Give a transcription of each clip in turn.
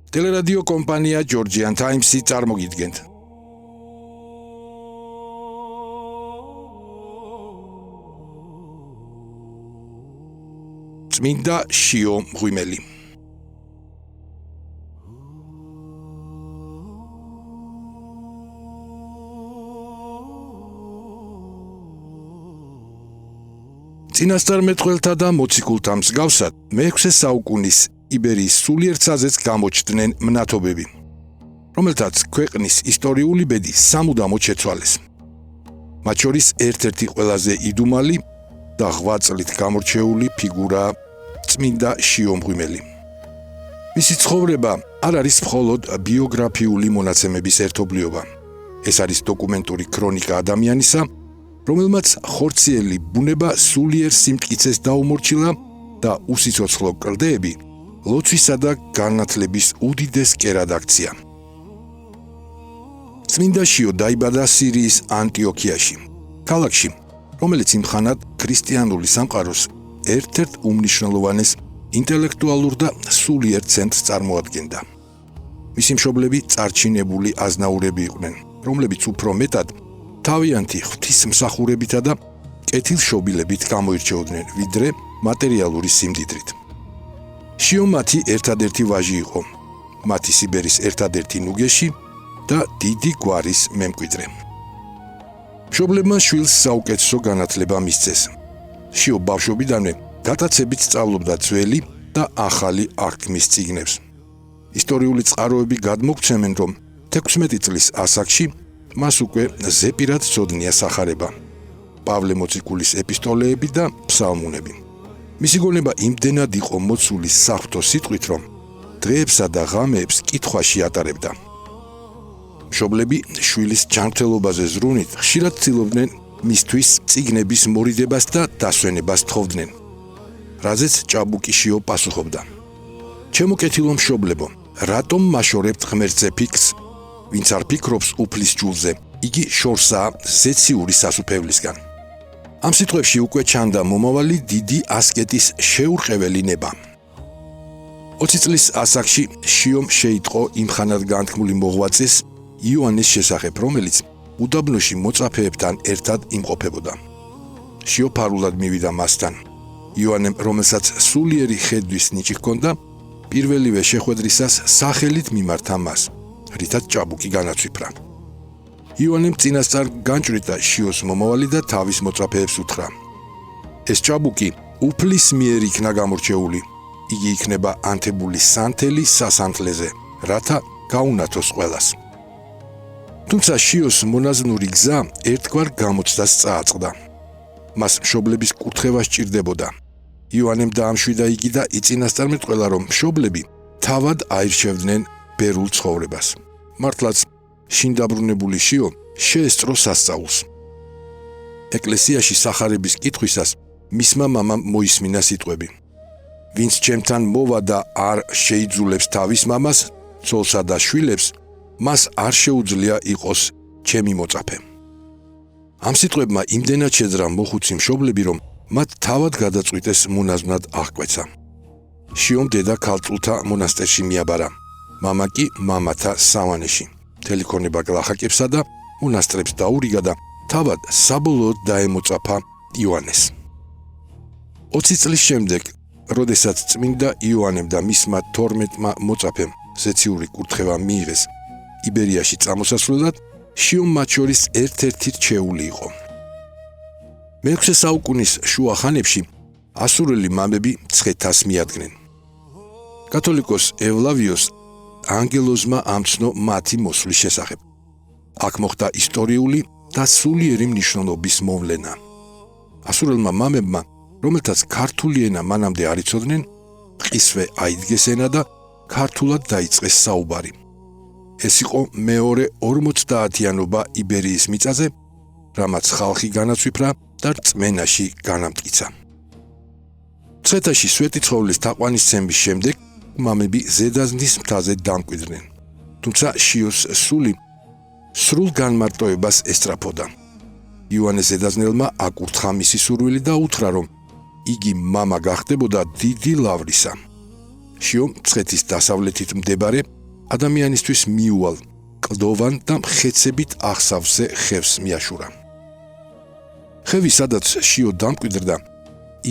Teleradio კომპანია Georgian Times-ი წარმოგიდგენთ. წმინდა შიო მღვიმელი. წინასწარმეტყველთა და მოციქულთა მსგავსად, მე-6 საუკუნის იბერიის სულიერ საზეც გამოჩნდნენ მნათობები, რომელთაც ქვეყნის ისტორიული ბედი სამუდამოდ შეცვალეს. მათ შორის ერთ-ერთი ყველაზე იდუმალი და 8 წლით გამორჩეული ფიგურა წმინდა შიო მღვიმელი. მისი ცხოვრება არ არის მხოლოდ ბიოგრაფიული მონაცემების ერთობლიობა. ეს არის დოკუმენტური ქრონიკა ადამიანისა, რომელმაც ხორციელი ბუნება სულიერ სიმტკიცეს დაუმორჩილა და უსიცოცხლო კლდეები ლოცვისა და განათლების უდიდეს კერად აქცია. წმინდა შიო დაიბადა სირიის ანტიოქიაში, ქალაქში, რომელიც იმხანად ქრისტიანული სამყაროს ერთ-ერთ უმნიშვნელოვანეს ინტელექტუალურ და სულიერ ცენტრს წარმოადგენდა. მისი მშობლები წარჩინებული აზნაურები იყვნენ, რომლებიც უფრო მეტად თავიანთი ღვთისმსახურებითა და კეთილშობილებით გამოირჩეოდნენ, ვიდრე მატერიალური სიმდიდრით. შიო მათი ერთადერთი ვაჟი იყო, მათი სიბერის ერთადერთი ნუგეში და დიდი გვარის მემკვიდრე. მშობლებმა შვილს საუკეთესო განათლება მისცეს. შიო ბავშვობიდანვე გატაცებით სწავლობდა ძველი და ახალი აღთქმის წიგნებს. ისტორიული წყაროები გადმოგცემენ, რომ 16 წლის ასაკში მას უკვე ზეპირად ცოდნია სახარება, პავლე მოციქულის ეპისტოლეები და ფსალმუნები. მისი გონება იმდენად იყო მოცული საღვთო სიტყვით, რომ დღეებსა და ღამეებს კითხვაში ატარებდა. მშობლები შვილის ჯანმრთელობაზე ზრუნით ხშირად ცდილობდნენ მისთვის წიგნების მორიდებას და დასვენებას თხოვდნენ, რაზეც ჭაბუკი შიო პასუხობდა: ჩემო კეთილო მშობლებო, რატომ მაშორებთ ღმერთზე ფიქრს? ვინც არ ფიქრობს უფლის ჯულზე, იგი შორსაა ზეციური სასუფევლისგან. ამ სიტყვებში უკვე ჩანდა მომავალი დიდი ასკეტის შეურყეველი ნება. 20 წლის ასაკში შიომ შეიტყო იმხანად განთქმული მოღვაწეს იოანეს შესახებ, რომელიც უდაბნოში მოწაფეებთან ერთად იმყოფებოდა. შიო ფარულად მივიდა მასთან. იოანემ, რომელსაც სულიერი ხედვის ნიჭი ჰქონდა, პირველივე შეხვედრისას სახელით მიმართა მას, რითაც ჭაბუკი განაცვიფრა. იოანემ წინასწარ განჭვრიტა შიოს მომავალი და თავის მოწაფეებს უთხრა: ეს ჭაბუკი უფლის მიერ იქნა გამორჩეული, იგი იქნება ანთებული სანთელი სასანთლეზე, რათა გაუნათოს ყველას. თუმცა შიოს მონაზვნური გზა ერთგვარ გამოცდას წააწყდა. მას მშობლების კურთხევა სჭირდებოდა. იოანემ დაამშვიდა იგი და იწინასწარმეტყველა, რომ მშობლები თავად აირჩევდნენ ბერულ ცხოვრებას. მართლაც შინდაბრუნებული შიო შეესწრო სასწაულს. ეკლესიაში სახარების კითხვისას მისმა მამამ მოისმინა სიტყვები: ვინც ჩემთან მოვა და არ შეიძულებს თავის მამას, ცოლსა და შვილებს, მას არ შეუძლია იყოს ჩემი მოწაფე. ამ სიტყვებმა იმდენად შეძრა მოხუცი მშობლები, რომ მათ თავად გადაწყვიტეს მონაზვნად აღკვეცა. შიომ დედა ქალწულთა მონასტერში მიაბარა, მამა კი მამათა სავანეში. მთელი ქონება გლახაკებსა და მონასტრებს დაურიგა და თავად საბოლოოდ დაემოწაფა იოანეს. 20 წლის შემდეგ, როდესაც წმინდა იოანემ და მისმა 12-მა მოწაფემ ზეციური კურთხევა მიიღეს იბერიაში წამოსასვლელად, შიომ მათ შორის ერთ-ერთი რჩეული იყო. მე-6 საუკუნის შუა ხანებში ასურელი მამები მცხეთას მიადგნენ. კათოლიკოს ევლავიოს ანგელოზმა ამცნო მათი მოსვლის შესახებ. აქ მოხდა ისტორიული და სულიერი მნიშვნელობის მოვლენა. ასურელმა მამებმა, რომელთაც ქართული ენა მანამდე არ იცოდნენ, მყისვე აიდგეს ენა და ქართულად დაიწყეს საუბარი. ეს იყო მეორე 50-იანობა იბერიის მიწაზე, რამაც ხალხი განაცვიფრა და რწმენაში განამტკიცა. მცხეთაში სვეტი ცხოვლის თაყვანისცემის შემდეგ მამები ზედაზნის მთაზე დამკვიდრდნენ. თუმცა შიოს სული სრულ განმარტოებას ესწრაფოდა. იოანეს ზედაზნელმა აკურთხა მისი სურვილი და უთხრა, რომ იგი მამა გახდებოდა დიდი ლავრისა. შიო მცხეთის დასავლეთით მდებარე ადამიანისთვის მიუვალ, კლდოვან და მხეცებით აღსავსე ხევს მიაშურა. ხევი, სადაც შიო დამკვიდრდა,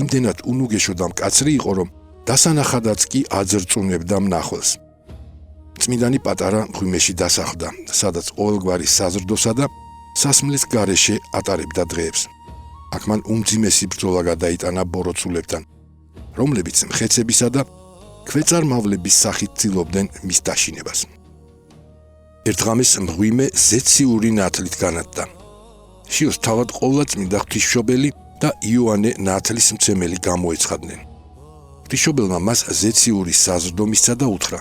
იმდენად უნუგეშო და მკაცრი იყო, რომ დასანახადაც კი აძრწუნებდა მნახველს. წმინდანი პატარა მღვიმეში დასახლდა, სადაც ყოველგვარი საზრდოსა და სასმლის გარეშე ატარებდა დღეებს. აქ მან უმძიმესი ბრძოლა გადაიტანა ბოროტსულებთან, რომლებიც მხეცებისა და ქვეწარმავლების სახით ცდილობდნენ მის დაშინებას. ერთხამის მღვიმე ზეციური ნათლით განადგა. შიოს თავად ყოვლადწმინდა ღვთისმშობელი და იოანე ნათლისმცემელი გამოეცხადნენ. ღვთისმშობელმა მას ზეციური საზრდო მისცა და უთხრა: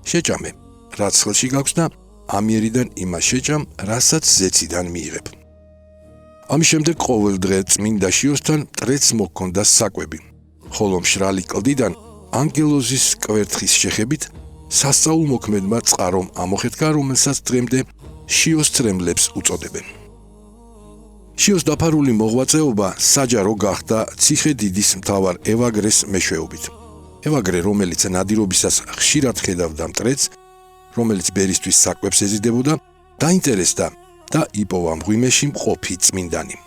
შეჭამე, რაც ხელში გაქვს და ამიერიდან იმას შეჭამ, რასაც ზეციდან მიიღებ. ამის შემდეგ ყოველ დღე წმინდა შიოსთან მტრედს მოჰქონდა საკვები, ხოლო მშრალი კლდიდან ანგელოზის კვერთხის შეხებით სასწაულმოქმედმა წყარომ ამოხეთქა, რომელსაც დღემდე შიოს წრემლებს უწოდებენ. შიოს დაფარული მოღვაწეობა საჯარო გახდა ციხე დიდის მთავარ ევაგრეს მეშვეობით. ევაგრე, რომელიც ნადირობისას ხშირად ხედავდა მტრედს, რომელიც ბერისთვის საკვებს ეზიდებოდა, დაინტერესდა და იპოვა მღვიმეში მყოფი წმინდანი.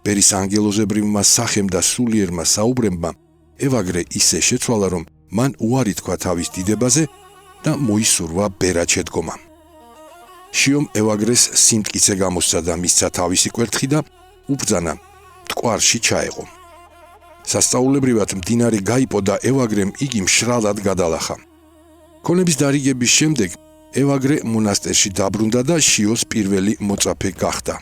ბერის ანგელოზებრივმა სახემ და სულიერმა საუბრებმა ევაგრე ისე შეცვალა, რომ მან უარი თქვა თავის დიდებაზე და მოისურვა ბერად შედგომა. შიომ ევაგრეს სიმტკიცე გამოსცა და მისცა თავისი კვერთხი და უბრძანა მტკვარში ჩაეყო. სასწაულებრივად მდინარე გაიპო და ევაგრემ იგი მშრალად გადალახა. ქონების დარიგების შემდეგ ევაგრე მონასტერში დაბრუნდა და შიოს პირველი მოწაფე გახდა.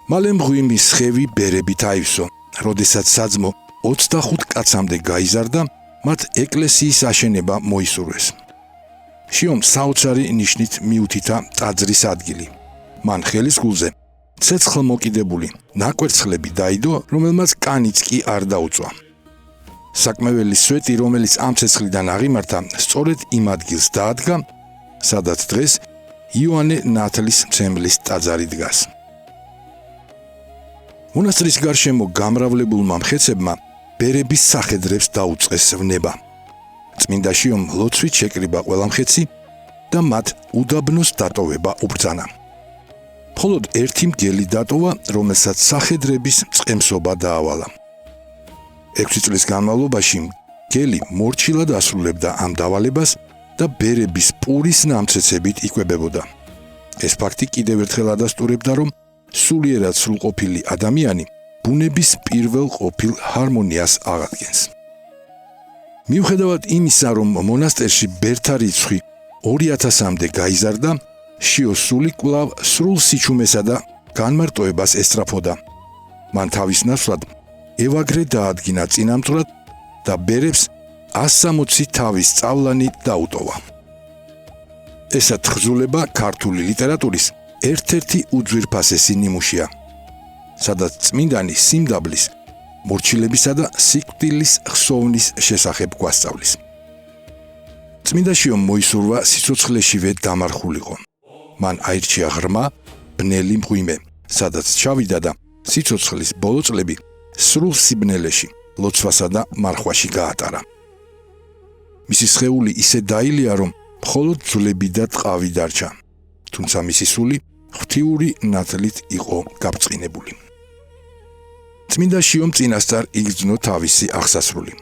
მალე მღვიმის ხევი ბერებით აივსო, როდესაც საძმო 25 კაცამდე გაიზარდა, მათ ეკლესიის აშენება მოისურვეს. შიომ საოცარი ნიშნით მიუთითა ტაძრის ადგილი. მან ხელის გულზე ცეცხლმოკიდებული ნაკვერცხლები დაიდო, რომელმაც კანიც კი არ დაუწვა. საკმეველი სვეტი, რომელიც ამ ცეცხლიდან აღიმართა, სწორედ იმ ადგილს დაადგა, სადაც დღეს იოანე ნათლისმცემლის ტაძარი დგას. მონასტრის გარშემო გამრავლებულმა მხეცებმა ბერების სახედრებს დაუწყეს ვნება. წმინდა შიომ ლოცვით შეკრიბა ყველა მხეცი და მათ უდაბნოს დატოვება უბრძანა. მხოლოდ ერთი მგელი დატოვა, რომელსაც სახედრების წყემსობა დაავალა. 6 წლის განმავლობაში მგელი მორჩილად ასრულებდა ამ დავალებას და ბერების პურის ნამცეცებით იკვებებოდა. ეს ფაქტი კიდევ ერთხელ ადასტურებდა, რომ სულიერად სრულყოფილი ადამიანი ბუნების პირველ ყოფილ ჰარმონიას აღადგენს. მიუხედავად იმისა, რომ მონასტერში ბერთა რიცხვი 2000-მდე გაიზარდა, შიოს სული კვლავ სრულ სიჩუმესა და განმარტოებას ესწრაფოდა. მან თავის ნაცვლად ევაგრე დაადგინა წინამძღვრად და ბერებს 160 თავის სწავლანი დაუტოვა. ესა თხზულება ქართული ლიტერატურის ერთ-ერთი უძვირფასესი ნიმუშია, სადაც წმინდანი სიმდაბლის, მორჩილებისა და სიკვდილის ხსოვნის შესახებ გვასწავლის. წმინდა შიომ მოისურვა სიცოცხლეშივე დამარხულიყო. მან აირჩია ღრმა, ბნელი მღვიმე, სადაც ჩავიდა და სიცოცხლის ბოლო წლები სრულ სიბნელეში, ლოცვასა და მარხვაში გაატარა. მისი სხეული ისე დაილია, რომ მხოლოდ ძვლები და ტყავი დარჩა, თუმცა მისი სული ღვთიური ნათლით იყო გაბრწყინებული. წმინდა შიომ წინასწარ იგრძნო თავისი აღსასრული.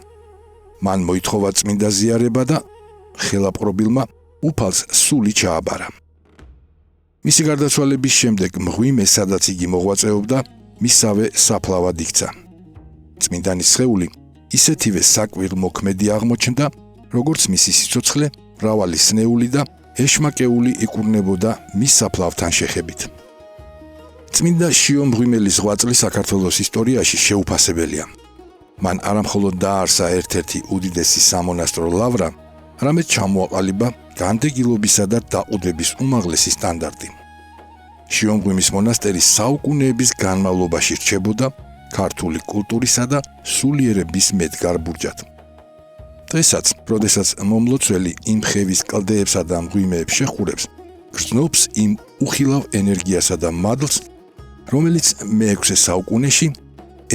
მან მოითხოვა წმინდა ზიარება და ხელაპყრობილმა უფალს სული ჩააბარა. მისი გარდაცვალების შემდეგ მღვიმე, სადაც იგი მოღვაწეობდა, მისავე საფლავად იქცა. წმინდანის სხეული ისეთივე საკვირმოქმედი აღმოჩნდა, როგორც მისი სიცოცხლე, მრავალი სნეული და ეშმაკეული იკურნებოდა მის საფლავთან შეხებით. წმინდა შიო მღვიმელის ღვაწლი საქართველოს ისტორიაში შეუფასებელია. მან არამხოლოდ დააარსა ერთ-ერთი უდიდესი სამონასტრო ლავრა, არამედ ჩამოაყალიბა განდეგილობისა და დაყუდების უმაღლესი სტანდარტი. შიო მღვიმის მონასტერი საუკუნეების განმავლობაში რჩებოდა ქართული კულტურისა და სულიერების მედგარ ბურჯად. დღესაც, როდესაც მომლოცველი იმ ხევის კლდეებსა და მღვიმეებს შეხურებს, გრძნობს იმ უხილავ ენერგიასა და მადლს, რომელიც მე-6 საუკუნეში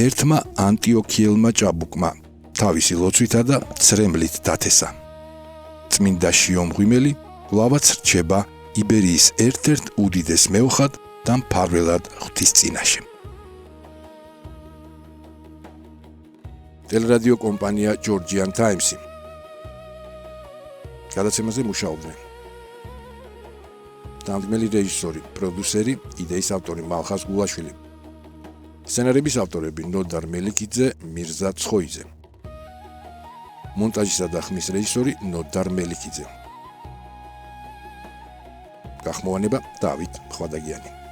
ერთმა ანტიოქიელმა ჭაბუკმა თავისი ლოცვითა და ცრემლით დათესა. წმინდა შიომღვიმელი კვლავაც რჩება იბერიის ერთ-ერთ უდიდეს მეოხად და მფარველად ღვთისწინაშე. ტელერადიო კომპანია Georgian Times-ი გადაცემაზე მუშაობდნენ დამდგმელი რეჟისორი, პროდიუსერი, იდეის ავტორი მალხაზ გულაშვილი. სცენარების ავტორები ნოდარ მელიქიძე, მირზა ცხოიძე. მონტაჟისა და ხმის რეჟისორი ნოდარ მელიქიძე. გახმოვანება დავით ხვადაგიანი.